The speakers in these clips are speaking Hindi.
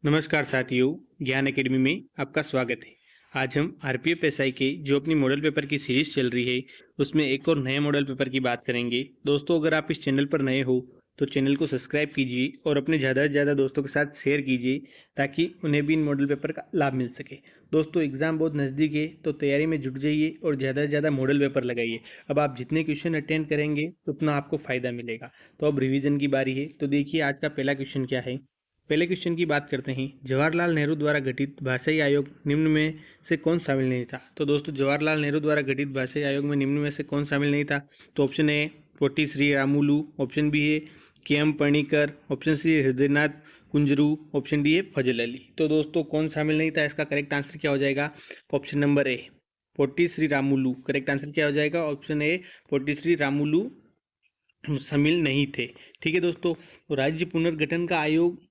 नमस्कार साथियों, ज्ञान एकेडमी में आपका स्वागत है। आज हम आरपीएफ एसआई के जो अपनी मॉडल पेपर की सीरीज चल रही है उसमें एक और नए मॉडल पेपर की बात करेंगे। दोस्तों, अगर आप इस चैनल पर नए हो तो चैनल को सब्सक्राइब कीजिए और अपने ज़्यादा से ज़्यादा दोस्तों के साथ शेयर कीजिए ताकि उन्हें भी इन मॉडल पेपर का लाभ मिल सके। दोस्तों, एग्ज़ाम बहुत नज़दीक है तो तैयारी में जुट जाइए और ज़्यादा से ज़्यादा मॉडल पेपर लगाइए। अब आप जितने क्वेश्चन अटेंड करेंगे उतना आपको फ़ायदा मिलेगा। तो अब रिवीजन की बारी है। तो देखिए आज का पहला क्वेश्चन क्या है। पहले क्वेश्चन की बात करते हैं। जवाहरलाल नेहरू द्वारा गठित भाषाई आयोग निम्न में से कौन शामिल नहीं था। तो दोस्तों, जवाहरलाल नेहरू द्वारा गठित भाषाई आयोग में निम्न में से कौन शामिल नहीं था। तो option A Potti Sri Ramulu, option B है K M Panikkar, option C है हृदयनाथ कुंजरू, ऑप्शन डी है फजल अली। तो दोस्तों, कौन शामिल नहीं था, इसका करेक्ट आंसर क्या हो जाएगा। Option number A Potti Sri Ramulu. Correct answer क्या हो जाएगा। ऑप्शन ए पोटी श्री रामुलु शामिल नहीं थे। ठीक है दोस्तों, राज्य पुनर्गठन का आयोग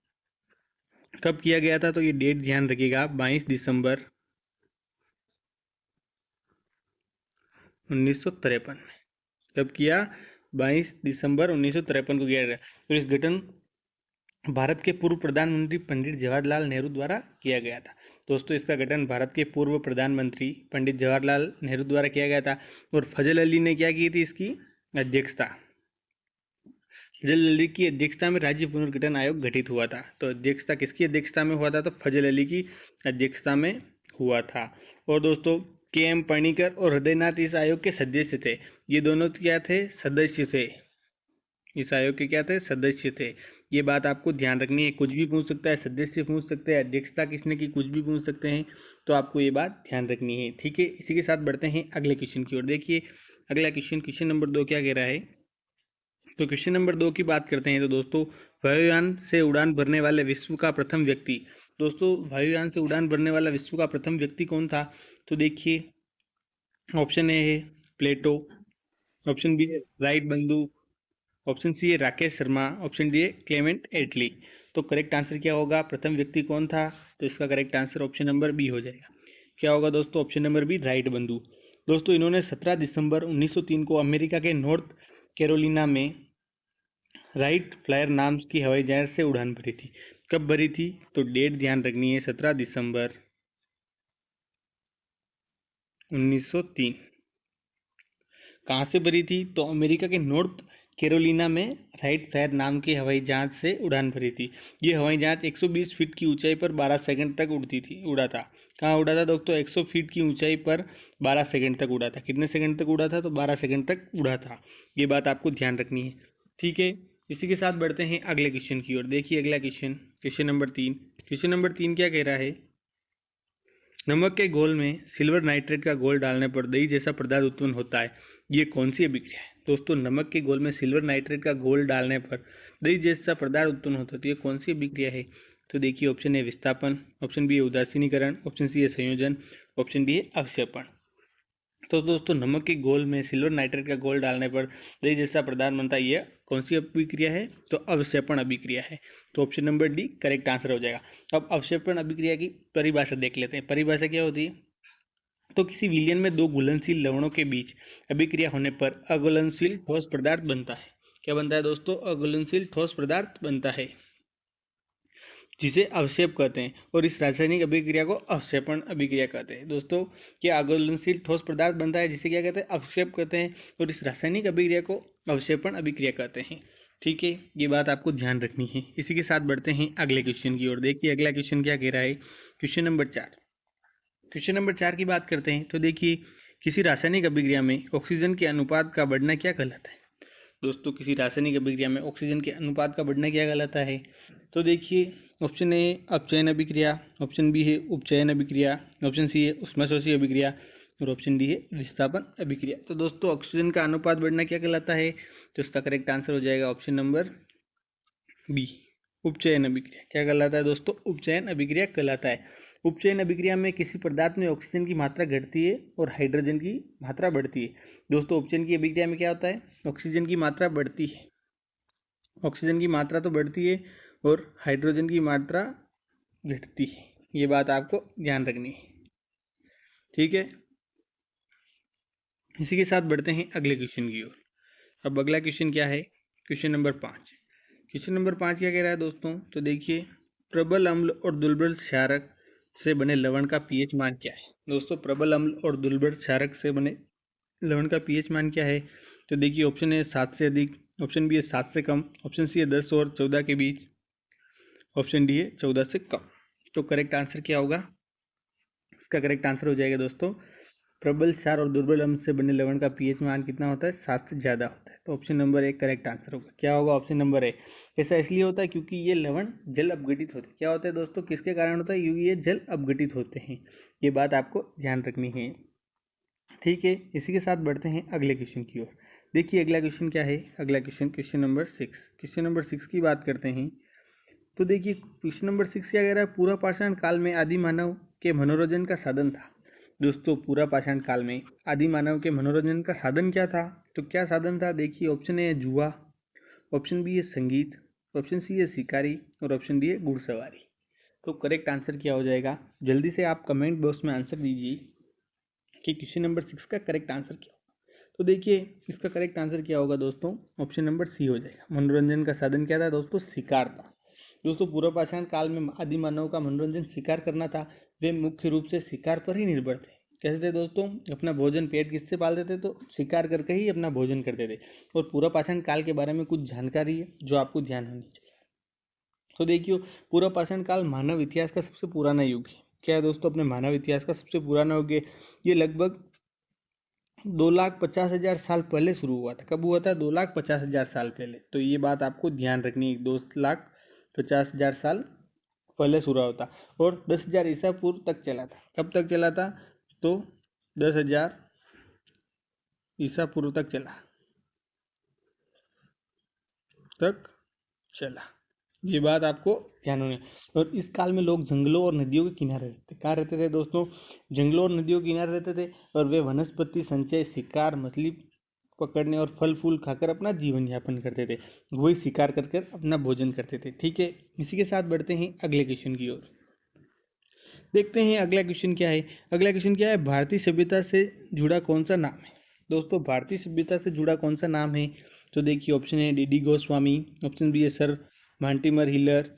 कब किया गया था। तो ये डेट ध्यान रखिएगा, 22 दिसंबर 1953 में। कब किया, 22 दिसंबर 1953 को किया गया। तो इस गठन भारत के पूर्व प्रधानमंत्री पंडित जवाहरलाल नेहरू द्वारा किया गया था। दोस्तों, इसका गठन भारत के पूर्व प्रधानमंत्री पंडित जवाहरलाल नेहरू द्वारा किया गया था। और फजल अली ने क्या की थी, इसकी अध्यक्षता। फजल अली की अध्यक्षता में राज्य पुनर्गठन आयोग गठित हुआ था। तो अध्यक्षता किसकी अध्यक्षता में हुआ था, तो फजल अली की अध्यक्षता में हुआ था। और दोस्तों, के एम पणिकर और हृदयनाथ इस आयोग के सदस्य थे। ये दोनों क्या थे, सदस्य थे। इस आयोग के क्या थे, सदस्य थे। ये बात आपको ध्यान रखनी है। कुछ भी पूछ सकता है, सदस्य पूछ सकते हैं, अध्यक्षता किसने की, कुछ भी पूछ सकते हैं। तो आपको ये बात ध्यान रखनी है। ठीक है, इसी के साथ बढ़ते हैं अगले क्वेश्चन की ओर। देखिए अगला क्वेश्चन नंबर 2 क्या कह रहा है। तो क्वेश्चन नंबर 2 की बात करते हैं। तो दोस्तों, वायुयान से उड़ान भरने वाले विश्व का प्रथम व्यक्ति। दोस्तों, वायुयान से उड़ान भरने वाला विश्व का प्रथम व्यक्ति कौन था। तो देखिए, ऑप्शन ए है प्लेटो, ऑप्शन बी है राइट बंधु, ऑप्शन सी है राकेश शर्मा, ऑप्शन डी है क्लेमेंट एटली। तो करेक्ट आंसर क्या होगा, प्रथम व्यक्ति कौन था। तो इसका correct answer option number B हो जाएगा। क्या होगा दोस्तों, ऑप्शन नंबर बी राइट बंधु। दोस्तों, इन्होंने 17 दिसंबर 1903 को अमेरिका के नॉर्थ कैरोलिना में राइट फ्लायर नाम की हवाई जहाज से उड़ान भरी थी। कब भरी थी, तो डेट ध्यान रखनी है, 17 दिसंबर 1903। कहाँ से भरी थी, तो अमेरिका के नॉर्थ कैरोलिना में राइट फ्लायर नाम के हवाई जहाज से उड़ान भरी थी। ये हवाई जहाज 120 फीट की ऊंचाई पर 12 सेकंड तक उड़ा था। कहाँ उड़ा था दोस्तों, 100 फीट की ऊंचाई पर 12 सेकंड तक उड़ा था। कितने सेकंड तक उड़ा था, तो 12 सेकंड तक उड़ा था। ये बात आपको ध्यान रखनी है। ठीक है, इसी के साथ बढ़ते हैं अगले क्वेश्चन की ओर। देखिए अगला क्वेश्चन नंबर 3। क्वेश्चन नंबर 3 क्या कह रहा है। नमक के घोल में सिल्वर नाइट्रेट का घोल डालने पर दही जैसा पदार्थ उत्पन्न होता है। ये कौन सी अभिक्रिया है। दोस्तों, नमक के घोल में सिल्वर नाइट्रेट का घोल डालने पर दही जैसा पदार्थ उत्पन्न होता है, तो ये कौन सी अभिक्रिया है। तो देखिए, ऑप्शन ए विस्थापन, ऑप्शन बी है उदासीनीकरण, ऑप्शन सी है संयोजन, ऑप्शन डी है अवक्षेपण। तो दोस्तों, नमक के घोल में सिल्वर नाइट्रेट का घोल डालने पर दही जैसा पदार्थ बनता है। यह कौन सी अभिक्रिया है, तो अवक्षेपण अभिक्रिया है। तो option number D correct answer हो जाएगा। अब अवक्षेपण अभिक्रिया की परिभाषा देख लेते हैं। परिभाषा क्या होती है, तो किसी विलयन में दो घुलनशील लवणों के बीच अभिक्रिया होने पर अघुलनशील ठोस पदार्थ बनता है। क्या बनता है दोस्तों, अघुलनशील ठोस पदार्थ बनता है, जिसे अवक्षेप कहते हैं। और इस रासायनिक अभिक्रिया को अवक्षेपण अभिक्रिया कहते हैं। दोस्तों, क्या अघुलनशील ठोस पदार्थ बनता है, जिसे क्या कहते हैं, अवक्षेप कहते हैं। और इस रासायनिक अभिक्रिया को अवक्षेपण अभिक्रिया कहते हैं। ठीक है, ये बात आपको ध्यान रखनी है। इसी के साथ बढ़ते हैं अगले क्वेश्चन की ओर। देखिए अगला क्वेश्चन क्या कह रहा है। Question number 4। क्वेश्चन नंबर 4 की बात करते हैं। तो देखिए, किसी रासायनिक अभिक्रिया में ऑक्सीजन के अनुपात का बढ़ना क्या कहलाता है। दोस्तों, किसी रासायनिक अभिक्रिया में ऑक्सीजन के अनुपात का बढ़ना क्या कहलाता है। तो देखिए, ऑप्शन ए अपचयन अभिक्रिया, ऑप्शन बी है उपचयन अभिक्रिया, ऑप्शन सी है ऊष्माशोषी अभिक्रिया, और ऑप्शन डी है विस्थापन अभिक्रिया। तो दोस्तों, ऑक्सीजन का अनुपात बढ़ना क्या कहलाता है, तो इसका करेक्ट आंसर हो जाएगा ऑप्शन नंबर बी उपचयन अभिक्रिया। क्या कहलाता है दोस्तों, उपचयन अभिक्रिया कहलाता है। उपचयन अभिक्रिया में किसी पदार्थ में ऑक्सीजन की मात्रा घटती है और हाइड्रोजन की मात्रा बढ़ती है। दोस्तों, उपचयन की अभिक्रिया में क्या होता है, ऑक्सीजन की मात्रा बढ़ती है। ऑक्सीजन की मात्रा तो बढ़ती है और हाइड्रोजन की मात्रा घटती है। ये बात आपको ध्यान रखनी है। ठीक है, इसी के साथ बढ़ते हैं अगले क्वेश्चन की ओर। अब अगला क्वेश्चन क्या है, क्वेश्चन नंबर 5। क्वेश्चन नंबर 5 क्या कह रहा है दोस्तों, तो देखिए प्रबल अम्ल और दुर्बल क्षारक से बने लवण का पीएच मान क्या है? दोस्तों, प्रबल अम्ल और दुर्बल क्षारक से बने लवण का पीएच मान क्या है? तो देखिए, ऑप्शन ए 7 से अधिक, ऑप्शन बी है 7 से कम, ऑप्शन सी है 10 और 14 के बीच, ऑप्शन डी है 14 से कम। तो करेक्ट आंसर क्या होगा? इसका करेक्ट आंसर हो जाएगा दोस्तों, प्रबल क्षार और दुर्बल अम्ल से बने लवण का पीएच मान कितना होता है? 7 से ज़्यादा होता है। तो option number A correct answer होगा। क्या होगा? ऑप्शन नंबर ए। ऐसा इसलिए होता है क्योंकि ये लवण जल अपघटित होते हैं। क्या होता है दोस्तों? किसके कारण होता है? क्योंकि ये जल अपघटित होते हैं। ये बात आपको ध्यान रखनी है। ठीक है, इसी के साथ बढ़ते हैं अगले क्वेश्चन की ओर। देखिए अगला क्वेश्चन क्या है? अगला question, question number 6। Question number 6 की बात करते हैं। तो देखिए क्वेश्चन नंबर 6 क्या कह रहा है? पूरा पाषाण काल में आदि मानव के मनोरंजन का साधन था। दोस्तों, पूरा पाषाण काल में आदि मानव के मनोरंजन का साधन क्या था? तो क्या साधन था? देखिए, ऑप्शन ए है जुआ, ऑप्शन बी है संगीत, ऑप्शन सी है शिकारी और ऑप्शन डी है घुड़सवारी। तो करेक्ट आंसर क्या हो जाएगा? जल्दी से आप कमेंट बॉक्स में आंसर दीजिए कि क्वेश्चन नंबर 6 का करेक्ट आंसर क्या होगा। तो देखिए इसका करेक्ट आंसर क्या होगा दोस्तों? ऑप्शन नंबर सी हो जाएगा। मनोरंजन का साधन क्या था दोस्तों? शिकार था। दोस्तों, पूर्व पाषाण काल में आदि मानव का मनोरंजन शिकार करना था। वे मुख्य रूप से शिकार पर ही निर्भर थे। कैसे थे दोस्तों? अपना भोजन पेट किससे पालते थे? तो शिकार करके ही अपना भोजन करते थे। और पूर्व पाषाण काल के बारे में कुछ जानकारी है जो आपको ध्यान होनी चाहिए। तो देखियो, पूर्व पाषाण काल मानव इतिहास का सबसे पुराना युग है। क्या है दोस्तों? अपने मानव इतिहास का सबसे पुराना युग है। ये लगभग 2,50,000 साल पहले शुरू हुआ था। कब हुआ था? 2,50,000 साल पहले। तो ये बात आपको ध्यान रखनी है, 2,50,000 साल पहले शुरू होता और 10,000 ईसा पूर्व तक चला था। कब तक चला था? तो 10,000 ईसा पूर्व तक चला। ये बात आपको ध्यान होनी है। और इस काल में लोग जंगलों और नदियों के किनारे रहते थे। कहाँ रहते थे दोस्तों? जंगलों और नदियों के किनारे रहते थे। और वे वनस्पति संचय, शिकार, मछली पकड़ने और फल फूल खाकर अपना जीवन यापन करते थे। वही शिकार कर कर अपना भोजन करते थे। ठीक है, इसी के साथ बढ़ते हैं अगले क्वेश्चन की ओर। देखते हैं अगला क्वेश्चन क्या है। अगला क्वेश्चन क्या है? भारतीय सभ्यता से जुड़ा कौन सा नाम है? दोस्तों, भारतीय सभ्यता से जुड़ा कौन सा नाम है? तो देखिए, ऑप्शन है डी गोस्वामी, ऑप्शन बी है sir Mortimer Wheeler,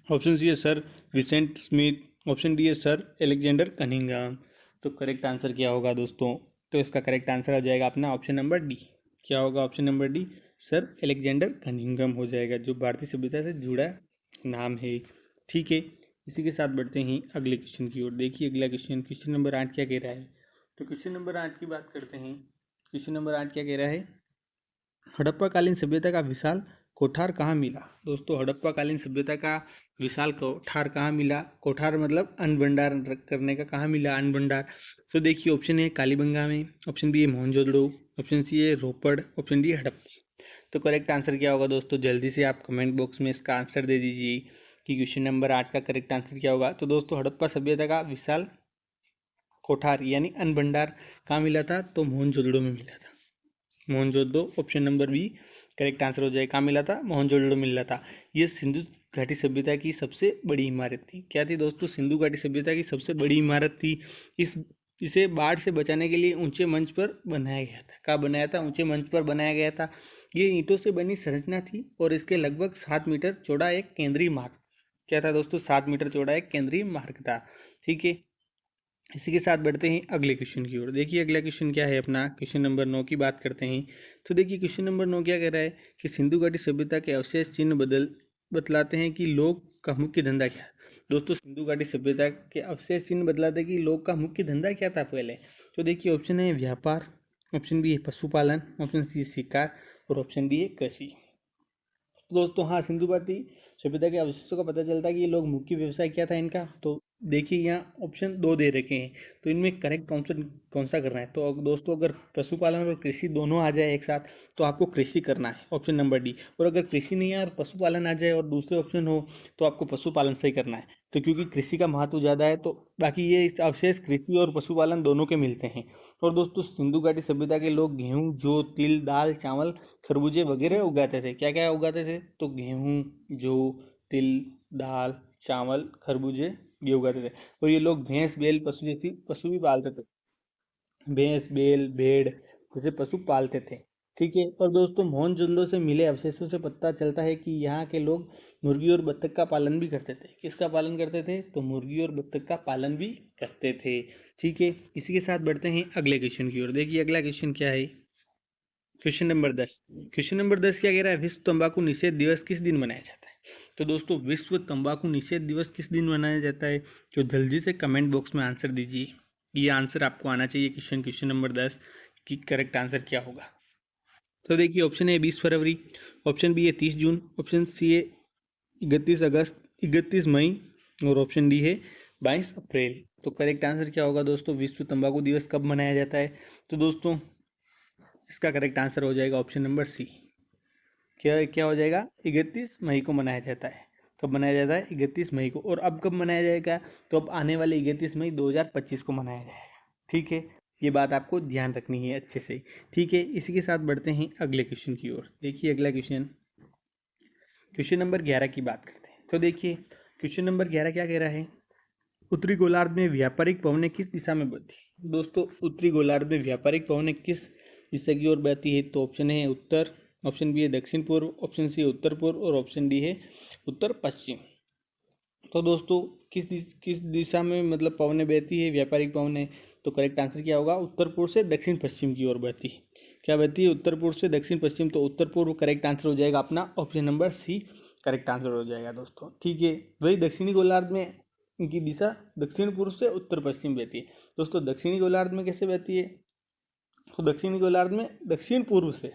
option C है sir Vincent Smith, option D है सर एलेक्जेंडर कनिंघम। तो करेक्ट आंसर क्या होगा दोस्तों? तो इसका करेक्ट आंसर हो जाएगा अपना ऑप्शन नंबर डी। क्या होगा? Option number D, sir Alexander Cunningham हो जाएगा, जो भारतीय सभ्यता से जुड़ा नाम है। ठीक है, इसी के साथ बढ़ते हैं अगले क्वेश्चन की ओर। देखिए अगला क्वेश्चन, क्वेश्चन नंबर 8 क्या कह रहा है? तो क्वेश्चन नंबर 8 की बात करते हैं। क्वेश्चन नंबर 8 क्या कह रहा है? हड़प्पाकालीन सभ्यता का विशाल कोठार कहाँ मिला? दोस्तों, हड़प्पाकालीन सभ्यता का विशाल कोठार कहाँ मिला? कोठार मतलब अन्न भंडार करने का, कहाँ मिला अन्न भंडार? तो देखिए, ऑप्शन है कालीबंगा में, ऑप्शन बी है मोहनजोदड़ो, ऑप्शन सी है रोपड़, ऑप्शन डी हड़प्पा। तो करेक्ट आंसर क्या होगा दोस्तों? जल्दी से आप कमेंट बॉक्स में इसका आंसर दे दीजिए कि क्वेश्चन नंबर 8 का करेक्ट आंसर क्या होगा। तो दोस्तों, हड़प्पा सभ्यता का विशाल कोठार यानी अन्न भंडार कहाँ मिला था? तो मोहनजोदड़ो में मिला था। Mohenjodaro, option number B correct answer हो जाएगा। कहाँ मिला था? मोहनजोदड़ो मिला था। ये सिंधु घाटी सभ्यता की सबसे बड़ी इमारत थी। क्या थी दोस्तों? सिंधु घाटी सभ्यता की सबसे बड़ी इमारत थी। इसे बाढ़ से बचाने के लिए ऊंचे मंच पर बनाया गया था। कहाँ बनाया था? ऊंचे मंच पर बनाया गया था। ये ईंटों से बनी संरचना थी और इसके लगभग 7 मीटर चौड़ा एक केंद्रीय मार्ग। क्या था दोस्तों? 7 मीटर चौड़ा एक केंद्रीय मार्ग था। ठीक है, इसी के साथ बढ़ते हैं अगले क्वेश्चन की ओर। देखिए अगला क्वेश्चन क्या है अपना, क्वेश्चन नंबर 9 की बात करते हैं। तो देखिए क्वेश्चन नंबर 9 क्या कह रहा है कि सिंधु घाटी सभ्यता के अवशेष चिन्ह बतलाते हैं कि लोग का मुख्य धंधा क्या है? दोस्तों, सिंधु घाटी सभ्यता के अवशेष चिन्ह बतलाते हैं कि लोग का मुख्य धंधा क्या था पहले। तो देखिए, ऑप्शन है व्यापार, ऑप्शन बी है पशुपालन, ऑप्शन सी शिकार और ऑप्शन डी है कृषि। दोस्तों हाँ, सिंधु घाटी सभ्यता के अवशेषों का पता चलता है कि ये लोग मुख्य व्यवसाय क्या था इनका। तो देखिए यहाँ ऑप्शन 2 दे रखे हैं, तो इनमें करेक्ट ऑप्शन कौन सा करना है? तो दोस्तों, अगर पशुपालन और कृषि दोनों आ जाए एक साथ तो आपको कृषि करना है, ऑप्शन नंबर डी। और अगर कृषि नहीं है और पशुपालन आ जाए और दूसरे ऑप्शन हो तो आपको पशुपालन से ही करना है। तो क्योंकि कृषि का महत्व ज़्यादा है, तो बाकी ये अवशेष कृषि और पशुपालन दोनों के मिलते हैं। और दोस्तों, सिंधु घाटी सभ्यता के लोग गेहूँ, जौ, तिल, दाल, चावल, खरबूजे वगैरह उगाते थे। क्या क्या उगाते थे? तो गेहूँ, जौ, तिल, दाल, चावल, खरबूजे ये उगाते थे। और ये लोग भैंस, बैल, पशु जैसी पशु भी पालते थे। भैंस, बैल, भेड़ जैसे पशु पालते थे। ठीक है। और दोस्तों मोहनजोदड़ो से मिले अवशेषों से पता चलता है कि यहाँ के लोग मुर्गी और बत्तख का पालन भी करते थे। किसका पालन करते थे? तो मुर्गी और बत्तख का पालन भी करते थे। ठीक है, इसी के साथ बढ़ते हैं अगले क्वेश्चन की ओर। देखिए अगला क्वेश्चन क्या है। Question number 10। क्वेश्चन नंबर 10 क्या कह रहा है? विश्व तंबाकू निषेध दिवस किस दिन मनाया जाता है? तो दोस्तों विश्व तंबाकू निषेध दिवस किस दिन मनाया जाता है? जो जल्दी से कमेंट बॉक्स में आंसर दीजिए। ये आंसर आपको आना चाहिए क्वेश्चन नंबर 10 की करेक्ट आंसर क्या होगा। तो देखिए ऑप्शन ए 20 फरवरी, ऑप्शन बी है 30 जून, ऑप्शन सी है 31 अगस्त, 31 मई और ऑप्शन डी है 22 अप्रैल। तो करेक्ट आंसर क्या होगा दोस्तों? विश्व तंबाकू दिवस कब मनाया जाता है? तो दोस्तों इसका करेक्ट आंसर हो जाएगा ऑप्शन नंबर सी। क्या क्या हो जाएगा? 31 मई को मनाया जाता है। कब मनाया जाता है? 31 मई को। और अब कब मनाया जाएगा? तो अब आने वाले 31 मई 2025 को मनाया जाएगा। ठीक है, ये बात आपको ध्यान रखनी है अच्छे से। ठीक है, इसी के साथ बढ़ते हैं अगले क्वेश्चन की ओर। देखिए अगला क्वेश्चन, क्वेश्चन नंबर 11 की बात करते हैं। तो देखिए क्वेश्चन नंबर 11 क्या कह रहा है? उत्तरी गोलार्ध में व्यापारिक पवनें किस दिशा में बहती है? दोस्तों उत्तरी गोलार्ध में व्यापारिक पवनें किस दिशा की ओर बहती है? तो ऑप्शन है उत्तर, ऑप्शन बी है दक्षिण पूर्व, ऑप्शन सी है उत्तर पूर्व और ऑप्शन डी है उत्तर पश्चिम। तो दोस्तों किस दिशा में मतलब पवनें बहती है, व्यापारिक पवनें? तो करेक्ट आंसर क्या होगा? उत्तर पूर्व से दक्षिण पश्चिम की ओर बहती है। क्या बहती है? उत्तर पूर्व से दक्षिण पश्चिम। तो उत्तर पूर्व करेक्ट आंसर हो जाएगा अपना option number C correct answer हो जाएगा दोस्तों। ठीक है, वही दक्षिणी गोलार्ध में इनकी दिशा दक्षिण पूर्व से उत्तर पश्चिम बहती है। दोस्तों दक्षिणी गोलार्ध में कैसे बहती है? तो दक्षिणी गोलार्ध में दक्षिण पूर्व से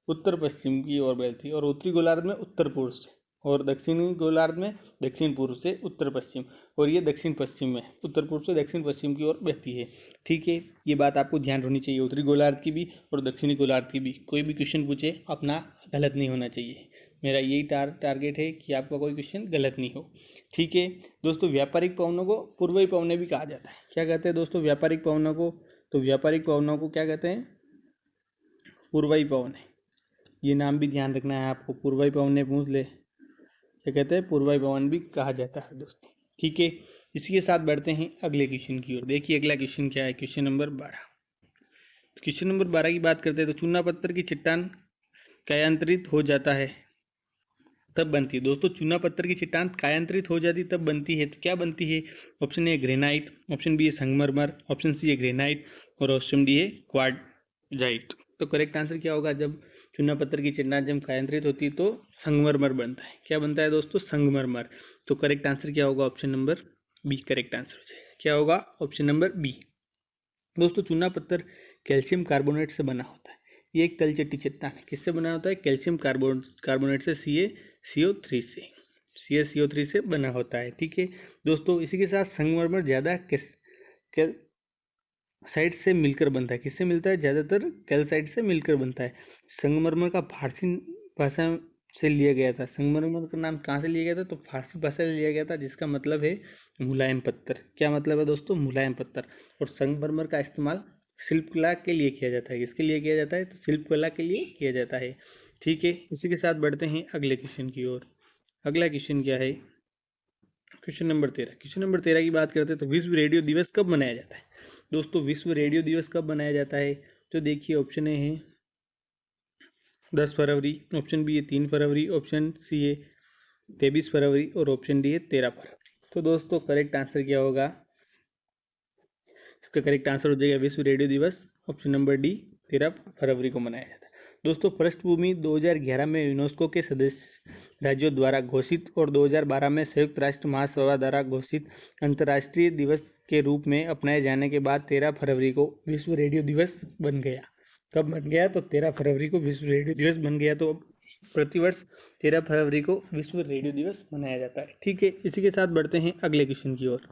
उत्तर पश्चिम की ओर बहती है और उत्तरी गोलार्ध में उत्तर पूर्व से, और दक्षिणी गोलार्ध में दक्षिण पूर्व से उत्तर पश्चिम, और ये दक्षिण पश्चिम में उत्तर पूर्व से दक्षिण पश्चिम की ओर बहती है। ठीक है, ये बात आपको ध्यान रखनी चाहिए, उत्तरी गोलार्ध की भी और दक्षिणी गोलार्ध की भी। कोई भी क्वेश्चन पूछे अपना गलत नहीं होना चाहिए। मेरा यही टारगेट है कि आपका कोई क्वेश्चन गलत नहीं हो। ठीक है दोस्तों, व्यापारिक पवनों को पूर्वी पवनें भी कहा जाता है। क्या कहते हैं दोस्तों व्यापारिक पवनों को? तो व्यापारिक पवनों को क्या कहते हैं? पूर्वी पवन। ये नाम भी ध्यान रखना है आपको, पूर्वी पवन ने पूछ ले, क्या कहते हैं? पूर्वी पवन भी कहा जाता है दोस्तों। ठीक है, इसी के साथ बढ़ते हैं अगले क्वेश्चन की ओर। देखिए अगला क्वेश्चन क्या है, क्वेश्चन नंबर 12। क्वेश्चन नंबर 12 की बात करते हैं तो चूना पत्थर की चट्टान कायांतरित हो जाता है तब बनती है। दोस्तों चूना पत्थर की चट्टान कायांतरित हो जाती तब बनती है, तो क्या बनती है? Option A granite, option B है संगमरमर, ऑप्शन सी है ग्रेनाइट और ऑप्शन डी है क्वार्टजाइट। तो करेक्ट आंसर क्या होगा? जब चूना पत्थर की चट्टान जब कायांतरित होती है तो संगमरमर बनता है। क्या बनता है दोस्तों? संगमरमर। तो करेक्ट आंसर क्या होगा? Option number B correct answer हो जाएगा। क्या होगा? Option number B. दोस्तों चूना पत्थर कैल्शियम कार्बोनेट से बना होता है। ये एक तलचट्टी चट्टान है। किससे बना होता है? कैल्शियम कार्बोनेट से सी ए CO3 से बना होता है। ठीक है दोस्तों, इसी के साथ संगमरमर ज़्यादा कैल्साइट से मिलकर बनता है। किससे मिलता है? ज़्यादातर कैल्साइट से मिलकर बनता है। संगमरमर का फारसी भाषा से लिया गया था। संगमरमर का नाम कहाँ से लिया गया था? तो फारसी भाषा से लिया गया था, जिसका मतलब है मुलायम पत्थर। क्या मतलब है दोस्तों? मुलायम पत्थर। और संगमरमर का इस्तेमाल शिल्पकला के लिए किया जाता है। किसके लिए किया जाता है? तो शिल्पकला के लिए किया जाता है। ठीक है, इसी के साथ बढ़ते हैं अगले क्वेश्चन की ओर। अगला क्वेश्चन क्या है? Question number 13। क्वेश्चन नंबर 13 की बात करते हैं तो विश्व रेडियो दिवस कब मनाया जाता है? दोस्तों विश्व रेडियो दिवस कब मनाया जाता है? तो देखिए ऑप्शन ए है 10 फरवरी, ऑप्शन बी है 3 फरवरी, ऑप्शन सी है 23 फरवरी और ऑप्शन डी है 13 फरवरी। तो दोस्तों करेक्ट आंसर क्या होगा? इसका करेक्ट आंसर हो जाएगा विश्व रेडियो दिवस ऑप्शन नंबर डी 13 फरवरी को मनाया जाता है। दोस्तों पृष्ठभूमि 2011 में यूनेस्को के सदस्य राज्यों द्वारा घोषित और 2012 में संयुक्त राष्ट्र महासभा द्वारा घोषित अंतर्राष्ट्रीय दिवस के रूप में अपनाए जाने के बाद 13 फरवरी को विश्व रेडियो दिवस बन गया। कब बन गया? तो 13 फरवरी को विश्व रेडियो दिवस बन गया। तो प्रतिवर्ष 13 फरवरी को विश्व रेडियो दिवस मनाया जाता है। ठीक है, इसी के साथ बढ़ते हैं अगले क्वेश्चन की ओर।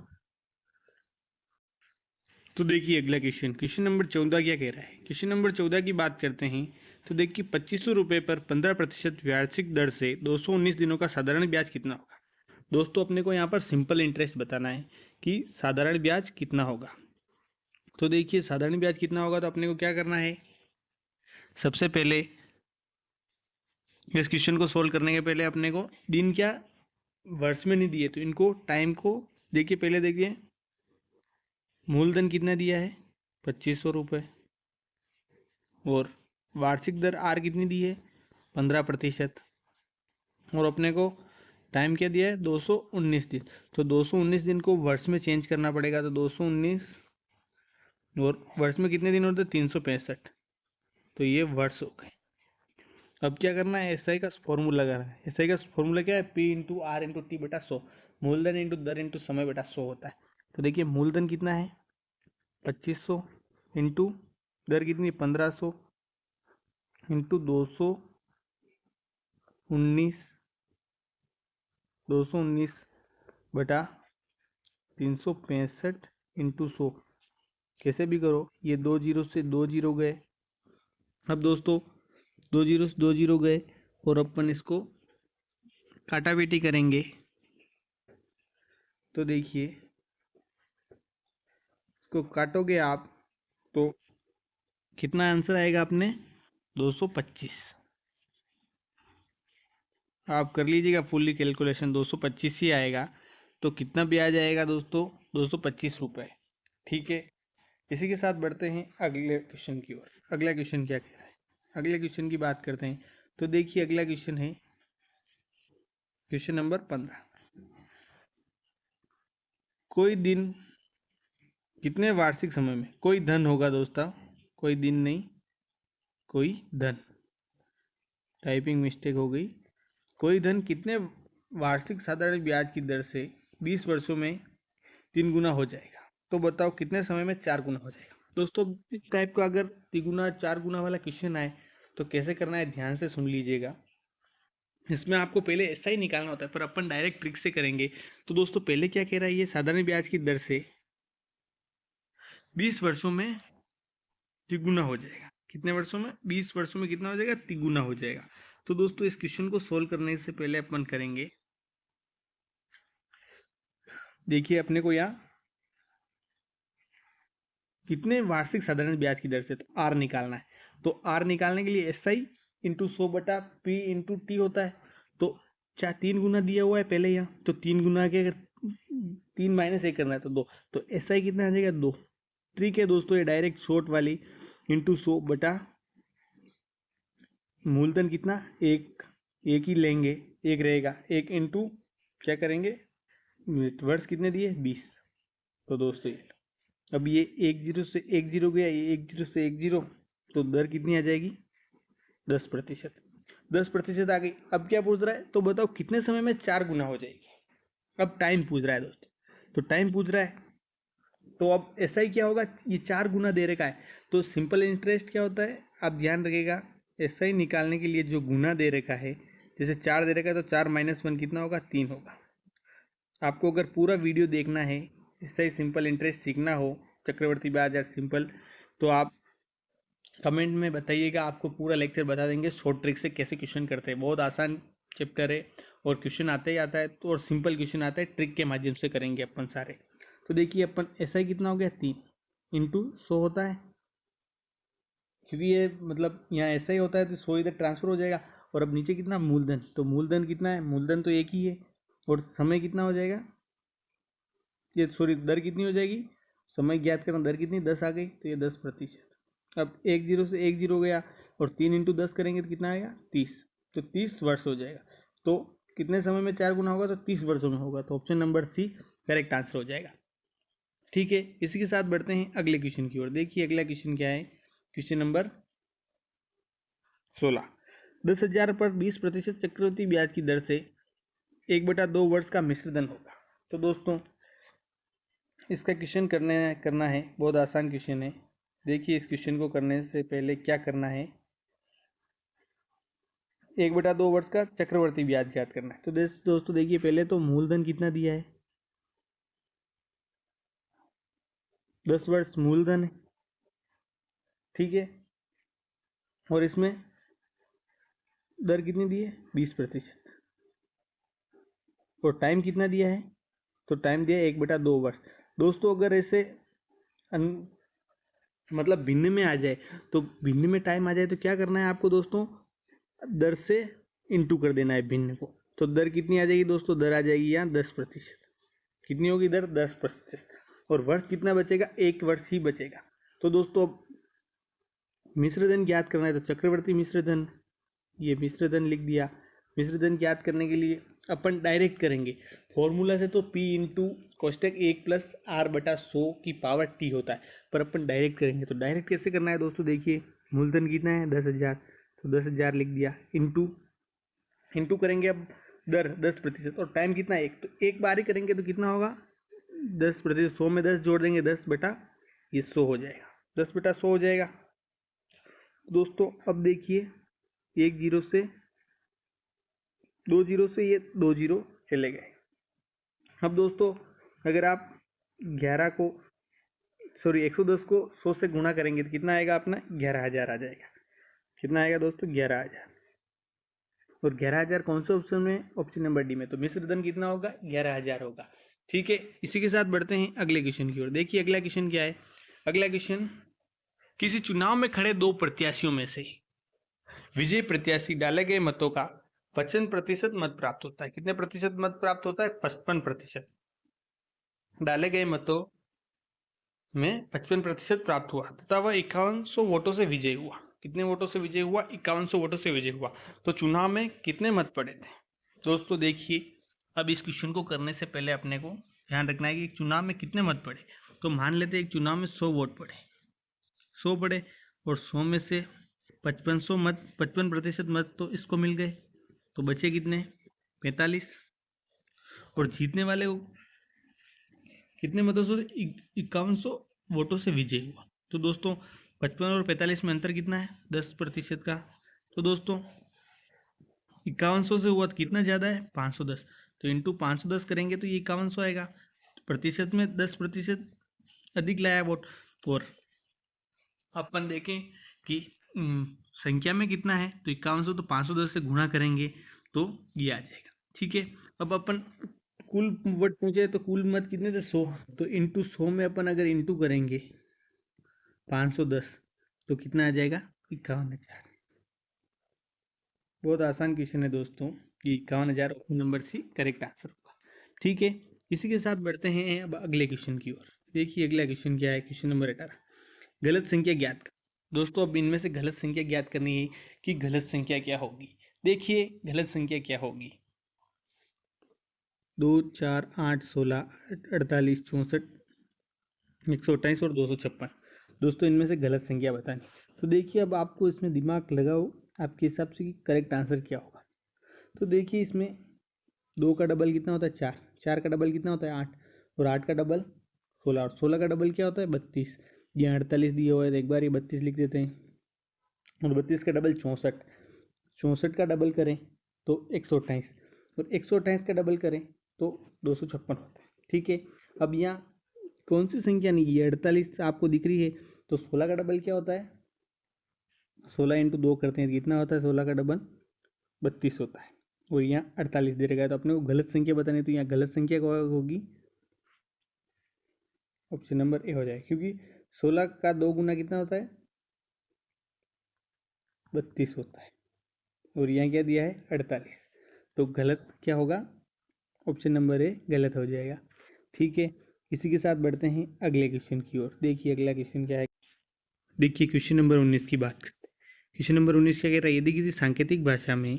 तो देखिए अगला क्वेश्चन, क्वेश्चन नंबर 14 क्या कह रहा है? क्वेश्चन नंबर 14 की बात करते हैं तो देखिए 2500 रुपये पर 15% वार्षिक दर से 219 दिनों का साधारण ब्याज कितना होगा? दोस्तों अपने को यहाँ पर सिंपल इंटरेस्ट बताना है कि साधारण ब्याज कितना होगा। तो देखिए साधारण ब्याज कितना होगा, तो अपने को क्या करना है? सबसे पहले इस क्वेश्चन को सोल्व करने के पहले अपने को दिन क्या वर्ष में नहीं दिए, तो इनको टाइम को देखिए। पहले देखिए मूलधन कितना दिया है? 2500 रुपये, और वार्षिक दर आर कितनी दी है 15%, और अपने को टाइम क्या दिया है 219 दिन। तो 219 दिन को वर्ष में चेंज करना पड़ेगा, तो 219 और वर्ष में कितने दिन होते हैं 365, तो ये वर्ष हो गए। अब क्या करना है, एसआई का फॉर्मूला लगाना है। एसआई का फॉर्मूला क्या है, P into R into T बटा 100, मूलधन इंटू दर इंटू समय बटा 100 होता है। तो देखिए मूलधन कितना है 2500 इंटू दर कितनी 1500 इंटू 219 बटा 365 इंटू 100, कैसे भी करो, ये 2 जीरो से 2 जीरो गए। अब दोस्तों 2 जीरो से 2 जीरो गए और अपन इसको काटा बेटी करेंगे। तो देखिए इसको काटोगे आप तो कितना आंसर आएगा अपने 225। आप कर लीजिएगा फुल्ली कैलकुलेशन, 225 ही आएगा। तो कितना ब्याज आएगा दोस्तों 225 रुपये। ठीक है, इसी के साथ बढ़ते हैं अगले क्वेश्चन की ओर। अगला क्वेश्चन क्या कह रहा है, अगले क्वेश्चन की बात करते हैं। तो देखिए अगला क्वेश्चन है क्वेश्चन नंबर 15। कोई दिन कितने वार्षिक समय में कोई धन होगा दोस्तों, कोई दिन नहीं कोई धन, टाइपिंग मिस्टेक हो गई। कोई धन कितने वार्षिक साधारण ब्याज की दर से 20 वर्षों में 3 गुना हो जाएगा। तो बताओ कितने समय में 4 गुना हो जाएगा। दोस्तों इस टाइप का अगर 3 गुना 4 गुना वाला क्वेश्चन आए तो कैसे करना है ध्यान से सुन लीजिएगा। इसमें आपको पहले ऐसा ही निकालना होता है, पर अपन डायरेक्ट ट्रिक से करेंगे। तो दोस्तों पहले क्या कह रहा है, ये साधारण ब्याज की दर से 20 वर्षों में तिगुना हो जाएगा। कितने वर्षों में 20 वर्षों में कितना हो जाएगा तिगुना हो जाएगा। तो दोस्तों इस क्वेश्चन को सोल्व करने से पहले अपन करेंगे, देखिए अपने को यहाँ कितने वार्षिक साधारण ब्याज की दर से तो आर निकालना है। तो आर निकालने के लिए एस आई इंटू 100 बटा पी इंटू टी होता है। तो 3 गुना दिया हुआ है पहले यहाँ, तो 3 गुना के अगर 3 माइनस 1 करना है तो 2, तो एस आई कितना आ जाएगा 2। ट्रिक है दोस्तों ये डायरेक्ट शॉर्ट वाली, इंटू 100 बटा मूलधन कितना एक ही लेंगे, एक रहेगा, एक इंटू क्या करेंगे वर्ष कितने दिए 20। तो दोस्तों ये अब ये 1 जीरो से 1 जीरो गया, ये 1 जीरो से 1 जीरो, तो दर कितनी आ जाएगी 10%। 10% आ गई। अब क्या पूछ रहा है, तो बताओ कितने समय में 4 गुना हो जाएगी। अब टाइम पूछ रहा है दोस्तों, तो टाइम पूछ रहा है तो अब ऐसा ही क्या होगा, ये 4 गुना दे रखा है। तो सिंपल इंटरेस्ट क्या होता है, आप ध्यान रखिएगा, ऐसा ही निकालने के लिए जो गुना दे रखा है, जैसे 4 दे रखा है तो 4 माइनस 1 कितना होगा 3 होगा। आपको अगर पूरा वीडियो देखना है, इससे ही सिंपल इंटरेस्ट सीखना हो, चक्रवर्ती ब्याज या सिंपल, तो आप कमेंट में बताइएगा, आपको पूरा लेक्चर बता देंगे शॉर्ट ट्रिक से कैसे क्वेश्चन करते हैं। बहुत आसान चैप्टर है और क्वेश्चन आते ही आता है, तो और सिंपल क्वेश्चन आता है, ट्रिक के माध्यम से करेंगे अपन सारे। तो देखिए अपन ऐसा ही कितना हो गया 3 इंटू 100 होता है, क्योंकि ये मतलब यहाँ ऐसा ही होता है तो 100 इधर ट्रांसफर हो जाएगा। और अब नीचे कितना मूलधन, तो मूलधन कितना है, मूलधन तो एक ही है, और समय कितना हो जाएगा, ये सॉरी दर कितनी हो जाएगी, समय ज्ञात करना, दर कितनी 10 आ गई, तो ये 10%। अब 1 जीरो से 1 जीरो गया और 3 इंटू 10 करेंगे तो कितना आएगा 30, तो 30 वर्ष हो जाएगा। तो कितने समय में 4 गुना होगा, तो 30 वर्षों में होगा। तो option number C correct answer हो जाएगा। ठीक है, इसी के साथ बढ़ते हैं अगले क्वेश्चन की ओर। देखिए अगला क्वेश्चन क्या है, क्वेश्चन नंबर 16। 10,000 पर 20% चक्रवृद्धि ब्याज की दर से 1/2 वर्ष का मिश्र धन होगा। तो दोस्तों इसका क्वेश्चन करना है, बहुत आसान क्वेश्चन है। देखिए इस क्वेश्चन को करने से पहले क्या करना है, 1/2 वर्ष का चक्रवर्ती ब्याज ज्ञात करना है। तो दोस्तों देखिए पहले तो मूलधन कितना दिया है 10 वर्ष मूलधन है, ठीक है, और इसमें दर कितनी दी है 20%, और टाइम कितना दिया है, तो टाइम दिया है 1/2 वर्ष। दोस्तों अगर ऐसे मतलब भिन्न में आ जाए, तो भिन्न में टाइम आ जाए तो क्या करना है आपको दोस्तों, दर से इंटू कर देना है भिन्न को। तो दर कितनी आ जाएगी दोस्तों, दर आ जाएगी यहाँ 10%। कितनी होगी दर 10%, और वर्ष कितना बचेगा, 1 वर्ष ही बचेगा। तो दोस्तों मिश्र धन ज्ञात करना है तो चक्रवर्ती मिश्र धन, ये मिश्र धन लिख दिया। मिश्र धन ज्ञात करने के लिए अपन डायरेक्ट करेंगे फॉर्मूला से, तो P इंटू कोष्टक 1 प्लस R बटा 100 की पावर T होता है, पर अपन डायरेक्ट करेंगे। तो डायरेक्ट कैसे करना है दोस्तों, देखिए मूलधन कितना है 10,000, तो 10,000 लिख दिया, इंटू करेंगे अब दर 10%, और टाइम कितना है 1, तो एक बार ही करेंगे तो कितना होगा 10%, 100 में 10 जोड़ देंगे 10 बटा ये 100 हो जाएगा, 10 बटा 100 हो जाएगा दोस्तों। अब देखिए 1 जीरो से 2 जीरो से ये 2 जीरो चले गए। अब दोस्तों अगर आप 110 को 100 से गुणा करेंगे तो कितना आएगा अपना 11,000 आ जाएगा। कितना आएगा दोस्तों 11,000, और 11,000 कौन से ऑप्शन में, ऑप्शन नंबर डी में, तो मिश्र धन कितना होगा 11,000 होगा। ठीक है, इसी के साथ बढ़ते हैं अगले क्वेश्चन की ओर। देखिए अगला क्वेश्चन क्या है। अगला क्वेश्चन, किसी चुनाव में खड़े 2 प्रत्याशियों में से विजयी प्रत्याशी डाले गए मतों का 55% मत प्राप्त होता है। कितने प्रतिशत मत प्राप्त होता है 55%। डाले गए मतों में 55% प्राप्त हुआ तथा वह 5100 वोटों से विजय हुआ। कितने वोटों से विजय हुआ 5100 वोटों से विजय हुआ। तो चुनाव में कितने मत पड़े थे दोस्तों। देखिए अब इस क्वेश्चन को करने से पहले अपने को ध्यान रखना है कि चुनाव में कितने मत पड़े। तो मान लेते हैं एक चुनाव में 100 वोट पड़े, 100 पड़े, और 100 में से 5500 मत, 55% मत तो इसको मिल गए, तो बचे कितने 45, और जीतने वाले को कितने मतों से 5100 वोटों से विजय हुआ। तो दोस्तों 55 और 45 में अंतर कितना है 10% का। तो दोस्तों 5100 से हुआ तो कितना ज़्यादा है 510, तो इंटू 510 करेंगे तो ये 5100 आएगा। प्रतिशत में 10% अधिक लाया वोट, और अपन देखें कि संख्या में कितना है तो 5100, तो 510 से गुणा करेंगे तो ये आ जाएगा। ठीक है, अब अपन कुल वोट पूछे तो कुल मत कितने थे 100, तो इंटू 100 में अपन अगर इंटू करेंगे 510 तो कितना आ जाएगा 51,000। बहुत आसान क्वेश्चन है दोस्तों, ये 51,000 option number C correct answer होगा। ठीक है, इसी के साथ बढ़ते हैं अब अगले क्वेश्चन की ओर। देखिए अगला क्वेश्चन क्या है, क्वेश्चन नंबर 18, गलत संख्या ज्ञात कर। दोस्तों अब इनमें से गलत संख्या ज्ञात करनी है कि गलत संख्या क्या होगी। देखिए गलत संख्या क्या होगी, 2, 4, 8, 16, 48, 64, 128 और 256। दोस्तों इनमें से गलत संख्या बतानी। तो देखिए अब आपको इसमें दिमाग लगाओ आपके हिसाब से कि करेक्ट आंसर क्या होगा। तो देखिए इसमें 2 का डबल कितना होता है 4, 4 का डबल कितना होता है 8, और 8 का डबल 16, और 16 का डबल क्या होता है 32। ये 48 दिया हुआ है तो एक बार ये 32 लिख देते हैं, और 32 का डबल 64, 64 का डबल करें तो 128, और 128 का डबल करें तो 256 होता है। ठीक है, अब यहाँ कौन सी संख्या नहीं है 48 आपको दिख रही है, तो 16 का डबल क्या होता है 16 इंटू 2 करते हैं कितना होता है 16 का डबल 32 होता है, और यहाँ 48 दे रखा है। तो अपने को गलत संख्या बतानी, तो यहाँ गलत संख्या होगी ऑप्शन नंबर ए हो जाए, क्योंकि 16 का 2 गुना कितना होता है 32 होता है, और यहाँ क्या दिया है 48, तो गलत क्या होगा ऑप्शन नंबर ए गलत हो जाएगा। ठीक है, इसी के साथ बढ़ते हैं अगले क्वेश्चन की ओर। देखिए अगला क्वेश्चन क्या है। देखिए क्वेश्चन नंबर 19 की बात करते हैं। क्वेश्चन नंबर 19 क्या कह रहा है, यदि किसी सांकेतिक भाषा में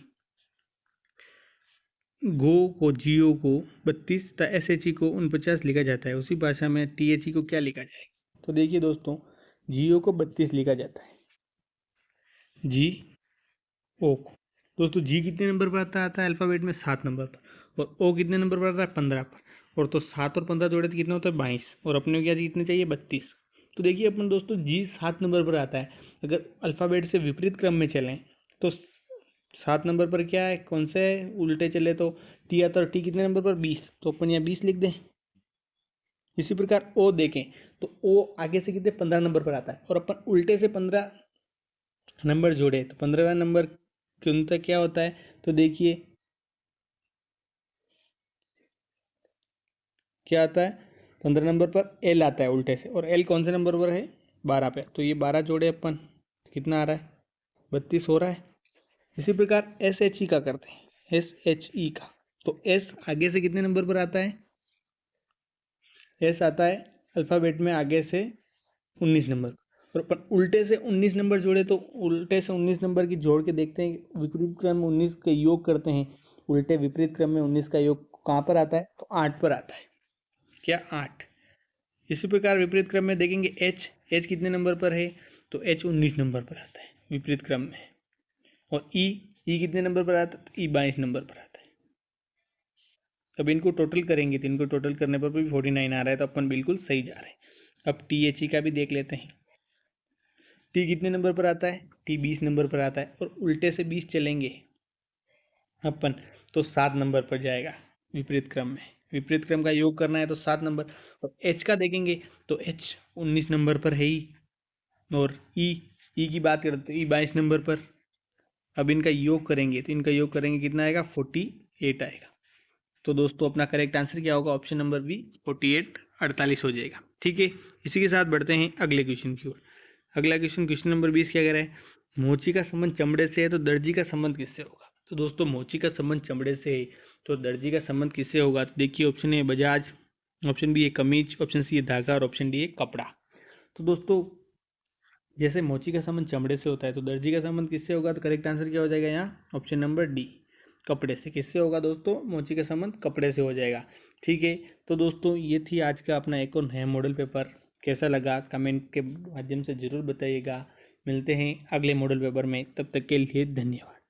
गो को जीओ को 32 तथा SHE को 49 लिखा जाता है, उसी भाषा में THE को क्या लिखा जाएगा। तो देखिए दोस्तों जीओ को 32 लिखा जाता है, जी ओ को। दोस्तों जी कितने नंबर पर आता है अल्फ़ाबेट में 7 नंबर पर, और ओ कितने नंबर पर आता है 15 पर, और तो 7 और 15 जोड़े तो कितना होता है 22, और अपने को क्या कितने चाहिए 32। तो देखिए अपन दोस्तों जी 7 नंबर पर आता है, अगर अल्फ़ाबेट से विपरीत क्रम में चलें तो 7 नंबर पर क्या है कौन से है उल्टे चले तो टी आता है, और टी कितने नंबर पर 20, तो अपन यहाँ 20 लिख दें। इसी प्रकार ओ देखें तो ओ आगे से कितने 15 नंबर पर आता है, और अपन उल्टे से 15 नंबर जोड़े तो 15वें नंबर के अंतर क्या होता है, तो देखिए क्या आता है 15 नंबर पर एल आता है उल्टे से, और एल कौन से नंबर पर है 12 पे, तो ये 12 जोड़े अपन कितना आ रहा है 32 हो रहा है। इसी प्रकार SHE का करते हैं, SHE का, तो S आगे से कितने नंबर पर आता है, S आता है अल्फ़ाबेट में आगे से 19 नंबर, और अपन उल्टे से 19 नंबर जोड़े तो उल्टे से 19 नंबर की जोड़ के देखते हैं, विपरीत क्रम में 19 का योग करते हैं, उल्टे विपरीत क्रम में 19 का योग कहाँ पर आता है, तो 8 पर आता है। क्या 8। इसी प्रकार विपरीत क्रम में देखेंगे एच कितने नंबर पर है, तो एच 19 नंबर पर आता है विपरीत क्रम में। और ई कितने नंबर पर आता है, तो ई 22 नंबर पर आता है। अब इनको टोटल करेंगे तो इनको टोटल करने पर भी 49 आ रहा है, तो अपन बिल्कुल सही जा रहे हैं। अब टी एच ई का भी देख लेते हैं। टी कितने नंबर पर आता है, टी 20 नंबर पर आता है, और उल्टे से 20 चलेंगे अपन तो 7 नंबर पर जाएगा विपरीत क्रम में। विपरीत क्रम का योग करना है तो 7 नंबर। और एच का देखेंगे तो एच 19 नंबर पर है ही, और ई की बात करते ई 22 नंबर पर। अब इनका योग करेंगे तो इनका योग करेंगे कितना आएगा, 48 आएगा। तो दोस्तों अपना करेक्ट आंसर क्या होगा, ऑप्शन नंबर बी 48 48 हो जाएगा। ठीक है, इसी के साथ बढ़ते हैं अगले क्वेश्चन की ओर। अगला क्वेश्चन नंबर 20 क्या कह रहा है, मोची का संबंध चमड़े से है तो दर्जी का संबंध किससे होगा। तो दोस्तों मोची का संबंध चमड़े से है तो दर्जी का संबंध किससे होगा, तो देखिए option A Bajaj, option B है कमीज, ऑप्शन सी है धागा, और ऑप्शन डी है कपड़ा। तो दोस्तों जैसे मोची का संबंध चमड़े से होता है तो दर्जी का संबंध किससे होगा, तो करेक्ट आंसर क्या हो जाएगा यहाँ, ऑप्शन नंबर डी कपड़े से। किससे होगा दोस्तों, मोची का संबंध कपड़े से हो जाएगा। ठीक है, तो दोस्तों ये थी आज का अपना एक और नया मॉडल पेपर। कैसा लगा कमेंट के माध्यम से ज़रूर बताइएगा। मिलते हैं अगले मॉडल पेपर में, तब तक के लिए धन्यवाद।